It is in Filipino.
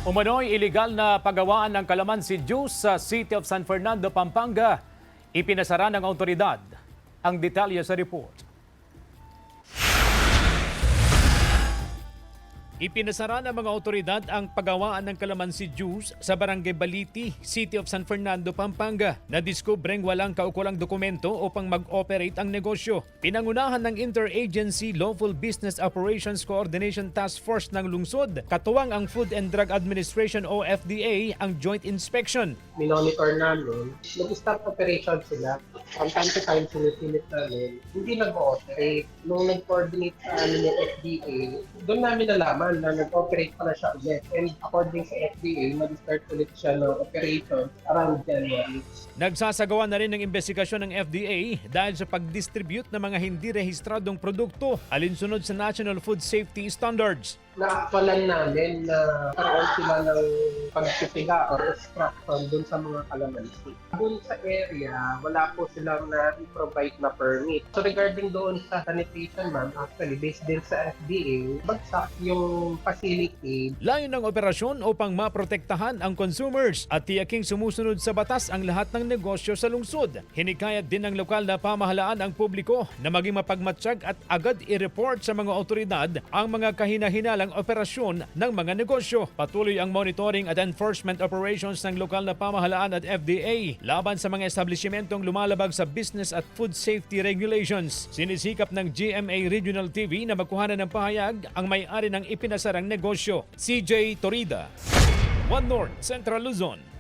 Umano'y iligal na paggawaan ng kalamansi juice sa City of San Fernando, Pampanga. Ipinasara ng autoridad. Ang detalye sa report. Ipinasara ng mga otoridad ang paggawaan ng kalamansi juice sa Barangay Baliti, City of San Fernando, Pampanga. Nadiskubreng walang kaukulang dokumento upang mag-operate ang negosyo. Pinangunahan ng Interagency Lawful Business Operations Coordination Task Force ng lungsod, katuwang ang Food and Drug Administration o FDA ang joint inspection. Minonitor namin, nag-start operation sila. From time to time, sinipilit namin, hindi nag-ooperate. Nung nag-coordinate sa amin yung FDA, doon namin nalaman na nag-operate pala siya ulit. And according sa FDA, mag-start ulit siya ng operation around January. Nagsasagawa na rin ng investigasyon ng FDA dahil sa pag-distribute ng mga hindi rehistradong produkto alinsunod sa National Food Safety Standards. Na-actualan namin na karoon sila ng pagpipila or extraction dun sa mga kalamansi. Dun sa area, wala po silang na-provide na permit. So regarding doon sa sanitation, ma'am, actually based din sa FDA, bagsak yung facility. Layon ng operasyon upang maprotektahan ang consumers at tiyaking sumusunod sa batas ang lahat ng negosyo sa lungsod. Hinikayat din ng lokal na pamahalaan ang publiko na maging mapagmatsyag at agad i-report sa mga otoridad ang mga kahina-hinalang operasyon ng mga negosyo. Patuloy ang monitoring at enforcement operations ng lokal na pamahalaan at FDA laban sa mga establishmentong lumalabag sa business at food safety regulations. Sinisikap ng GMA Regional TV na magkuhanan ng pahayag ang may-ari ng ipinasarang negosyo. CJ Torida, One North, Central Luzon.